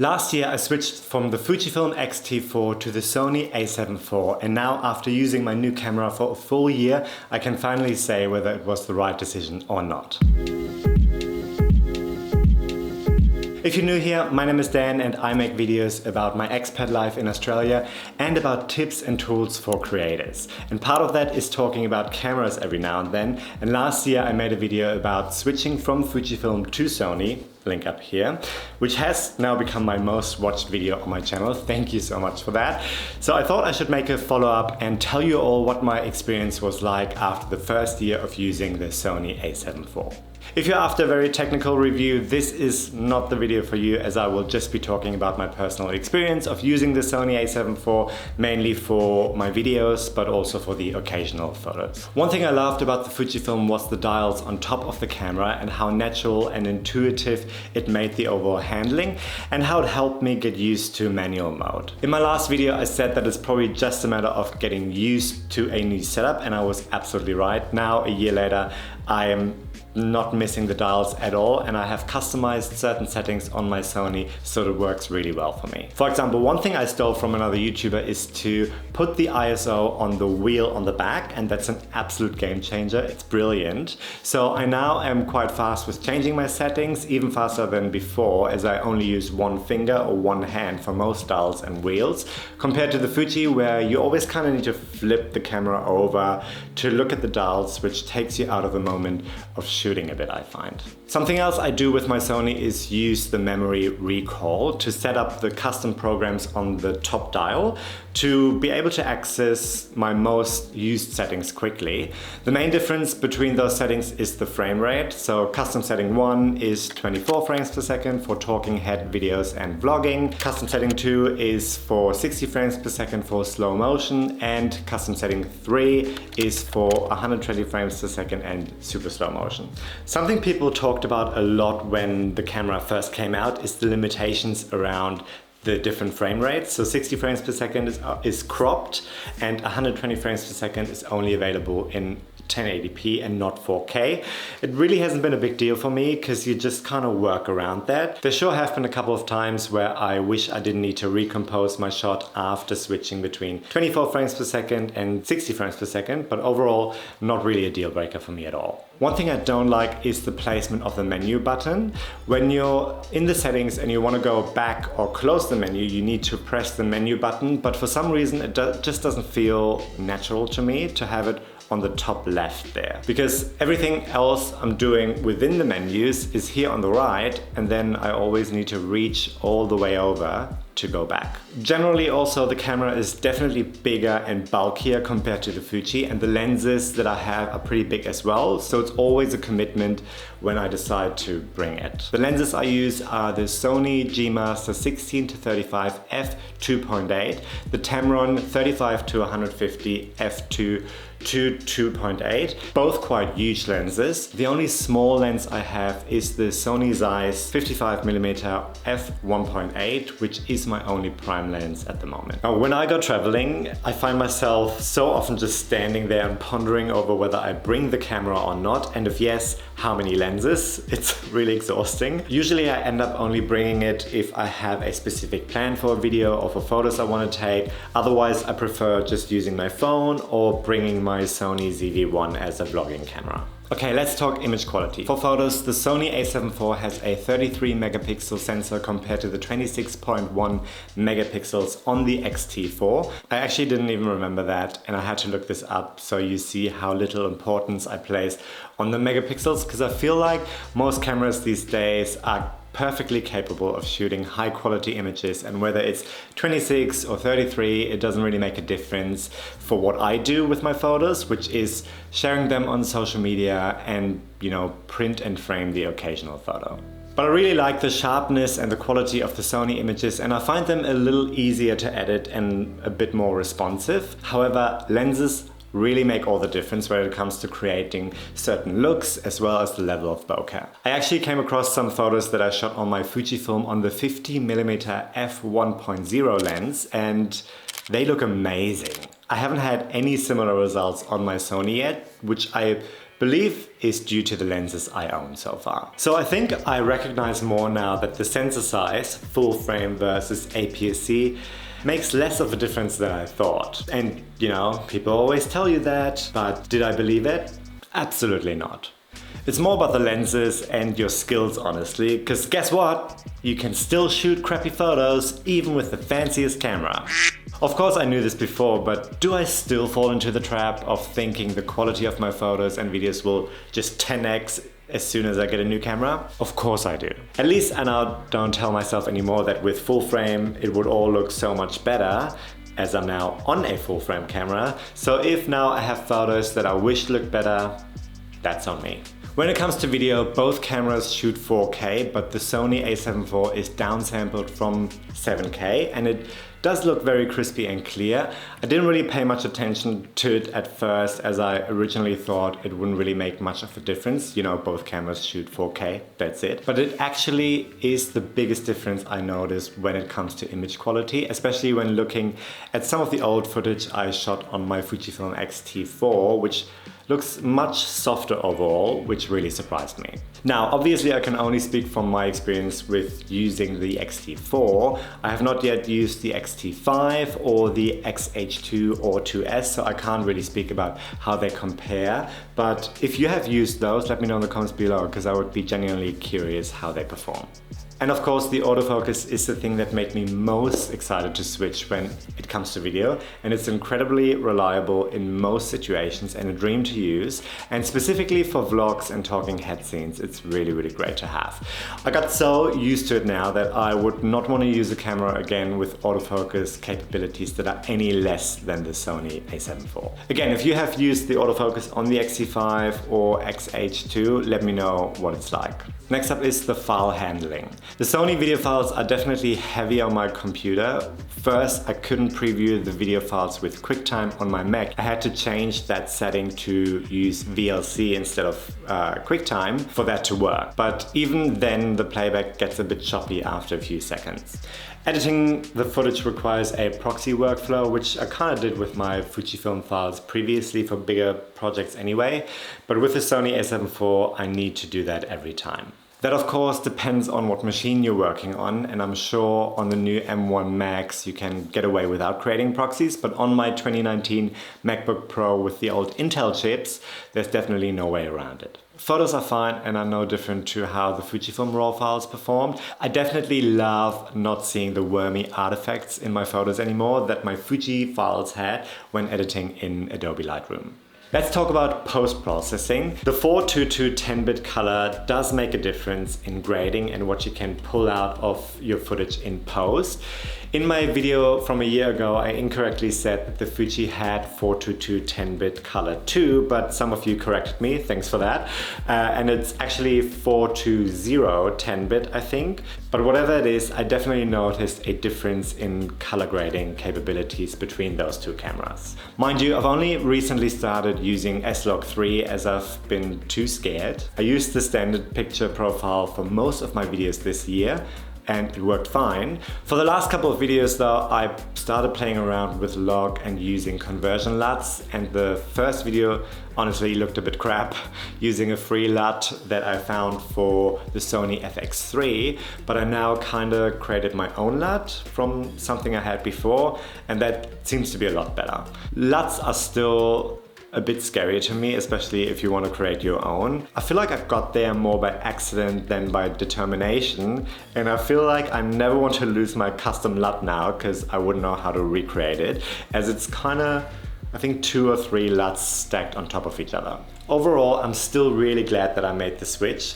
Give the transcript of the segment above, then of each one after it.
Last year I switched from the Fujifilm X-T4 to the Sony A7 IV, and now after using my new camera for a full year, I can finally say whether it was the right decision or not. If you're new here, my name is Dan and I make videos about my expat life in Australia and about tips and tools for creators. And part of that is talking about cameras every now and then. And last year I made a video about switching from Fujifilm to Sony, link up here, which has now become my most watched video on my channel. Thank you so much for that. So I thought I should make a follow-up and tell you all what my experience was like after the first year of using the Sony A7 IV. If you're after a very technical review, this is not the video for you, as I will just be talking about my personal experience of using the Sony A7 IV, mainly for my videos, but also for the occasional photos. One thing I loved about the Fujifilm was the dials on top of the camera and how natural and intuitive it made the overall handling, and how it helped me get used to manual mode. In my last video I said that it's probably just a matter of getting used to a new setup, and I was absolutely right. Now, a year later, I am not missing the dials at all, and I have customized certain settings on my Sony so it works really well for me. For example, one thing I stole from another YouTuber is to put the ISO on the wheel on the back, and that's an absolute game changer. It's brilliant. So I now am quite fast with changing my settings, even faster than before, as I only use one finger or one hand for most dials and wheels, compared to the Fuji, where you always kind of need to flip the camera over to look at the dials, which takes you out of the moment of shooting a bit, I find. Something else I do with my Sony is use the memory recall to set up the custom programs on the top dial to be able to access my most used settings quickly. The main difference between those settings is the frame rate. So custom setting 1 is 24 frames per second for talking head videos and vlogging. Custom setting 2 is for 60 frames per second for slow motion, and custom setting 3 is for 120 frames per second and super slow motion. Something people talked about a lot when the camera first came out is the limitations around the different frame rates. So 60 frames per second is cropped, and 120 frames per second is only available in 1080p and not 4K. It really hasn't been a big deal for me because you just kind of work around that. There sure have been a couple of times where I wish I didn't need to recompose my shot after switching between 24 frames per second and 60 frames per second, but overall not really a deal breaker for me at all. One thing I don't like is the placement of the menu button. When you're in the settings and you want to go back or close the menu, you need to press the menu button, but for some reason it just doesn't feel natural to me to have it on the top left there, because everything else I'm doing within the menus is here on the right, and then I always need to reach all the way over to go back. Generally also the camera is definitely bigger and bulkier compared to the Fuji, and the lenses that I have are pretty big as well, so it's always a commitment when I decide to bring it. The lenses I use are the Sony G-Master 16-35 f2.8, the Tamron 35-150 f2 to 2.8, both quite huge lenses. The only small lens I have is the Sony Zeiss 55mm f1.8, which is my only prime lens at the moment. Now, when I go traveling, I find myself so often just standing there and pondering over whether I bring the camera or not, and if yes, how many lenses. It's really exhausting. Usually I end up only bringing it if I have a specific plan for a video or for photos I want to take. Otherwise, I prefer just using my phone or bringing my Sony A7iv as a vlogging camera. Okay, let's talk image quality. For photos, the Sony A7 IV has a 33 megapixel sensor compared to the 26.1 megapixels on the X-T4. I actually didn't even remember that, and I had to look this up so you see how little importance I place on the megapixels, because I feel like most cameras these days are perfectly capable of shooting high quality images, and whether it's 26 or 33, it doesn't really make a difference for what I do with my photos, which is sharing them on social media and, print and frame the occasional photo. But I really like the sharpness and the quality of the Sony images, and I find them a little easier to edit and a bit more responsive. However, lenses really make all the difference when it comes to creating certain looks as well as the level of bokeh. I actually came across some photos that I shot on my Fujifilm on the 50mm f1.0 lens, and they look amazing. I haven't had any similar results on my Sony yet, which I believe is due to the lenses I own so far. So I think I recognize more now that the sensor size, full frame versus APS-C, makes less of a difference than I thought. And you know, people always tell you that, but did I believe it? Absolutely not. It's more about the lenses and your skills, honestly, because guess what? You can still shoot crappy photos even with the fanciest camera. Of course I knew this before, but do I still fall into the trap of thinking the quality of my photos and videos will just 10x as soon as I get a new camera? Of course I do. At least I now don't tell myself anymore that with full frame it would all look so much better, as I'm now on a full frame camera. So if now I have photos that I wish looked better, that's on me. When it comes to video, both cameras shoot 4K, but the Sony A7 IV is downsampled from 7K and it does look very crispy and clear. I didn't really pay much attention to it at first, as I originally thought it wouldn't really make much of a difference. You know, both cameras shoot 4K, that's it. But it actually is the biggest difference I noticed when it comes to image quality, especially when looking at some of the old footage I shot on my Fujifilm X-T4, which looks much softer overall, which really surprised me. Now, obviously I can only speak from my experience with using the X-T4. I have not yet used the X-T5 or the X-H2 or 2S, so I can't really speak about how they compare. But if you have used those, let me know in the comments below, because I would be genuinely curious how they perform. And of course, the autofocus is the thing that made me most excited to switch when it comes to video, and it's incredibly reliable in most situations and a dream to use. And specifically for vlogs and talking head scenes, it's really, really great to have. I got so used to it now that I would not want to use a camera again with autofocus capabilities that are any less than the Sony A7 IV. Again, if you have used the autofocus on the X-T5 or X-H2, let me know what it's like. Next up is the file handling. The Sony video files are definitely heavy on my computer. First, I couldn't preview the video files with QuickTime on my Mac. I had to change that setting to use VLC instead of QuickTime for that to work. But even then, the playback gets a bit choppy after a few seconds. Editing the footage requires a proxy workflow, which I kind of did with my Fujifilm files previously for bigger projects anyway. But with the Sony A7 IV, I need to do that every time. That of course depends on what machine you're working on, and I'm sure on the new M1 Max you can get away without creating proxies, but on my 2019 MacBook Pro with the old Intel chips, there's definitely no way around it. Photos are fine and are no different to how the Fujifilm RAW files performed. I definitely love not seeing the wormy artifacts in my photos anymore that my Fuji files had when editing in Adobe Lightroom. Let's talk about post-processing. The 422 10-bit color does make a difference in grading and what you can pull out of your footage in post. In my video from a year ago, I incorrectly said that the Fuji had 422 10-bit color too, but some of you corrected me, thanks for that. And it's actually 420 10-bit, I think. But whatever it is, I definitely noticed a difference in color grading capabilities between those two cameras. Mind you, I've only recently started using S-Log3 as I've been too scared. I used the standard picture profile for most of my videos this year, and it worked fine. For the last couple of videos though, I started playing around with log and using conversion LUTs, and the first video honestly looked a bit crap using a free LUT that I found for the Sony FX3, but I now kinda created my own LUT from something I had before, and that seems to be a lot better. LUTs are still a bit scary to me, especially if you want to create your own. I feel like I got there more by accident than by determination, and I feel like I never want to lose my custom LUT now because I wouldn't know how to recreate it, as it's kinda, I think 2 or 3 LUTs stacked on top of each other. Overall, I'm still really glad that I made the switch.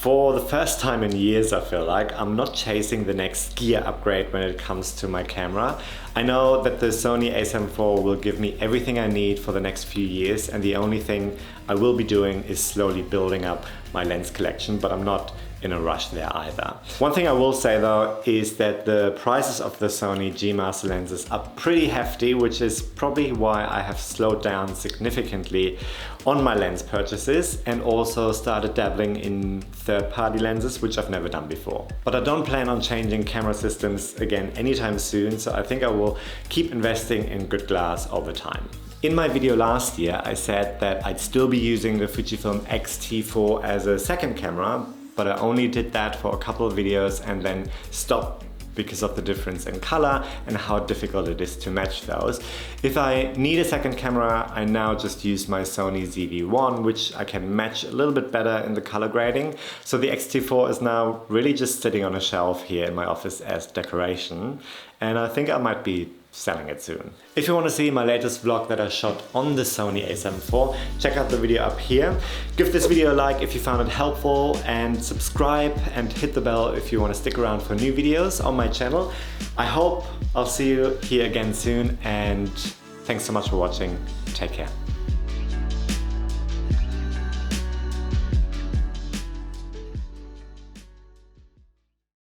For the first time in years, I feel like, I'm not chasing the next gear upgrade when it comes to my camera. I know that the Sony A7 IV will give me everything I need for the next few years, and the only thing I will be doing is slowly building up my lens collection, but I'm not in a rush there either. One thing I will say though is that the prices of the Sony G Master lenses are pretty hefty, which is probably why I have slowed down significantly on my lens purchases and also started dabbling in third-party lenses, which I've never done before. But I don't plan on changing camera systems again anytime soon, so I think I will keep investing in good glass over time. In my video last year, I said that I'd still be using the Fujifilm X-T4 as a second camera, but I only did that for a couple of videos and then stopped because of the difference in color and how difficult it is to match those. If I need a second camera, I now just use my Sony A7iv, which I can match a little bit better in the color grading. So the X-T4 is now really just sitting on a shelf here in my office as decoration, and I think I might be selling it soon. If you want to see my latest vlog that I shot on the Sony A7 IV, check out the video up here. Give this video a like if you found it helpful, and subscribe and hit the bell if you want to stick around for new videos on my channel. I hope I'll see you here again soon, and thanks so much for watching. Take care.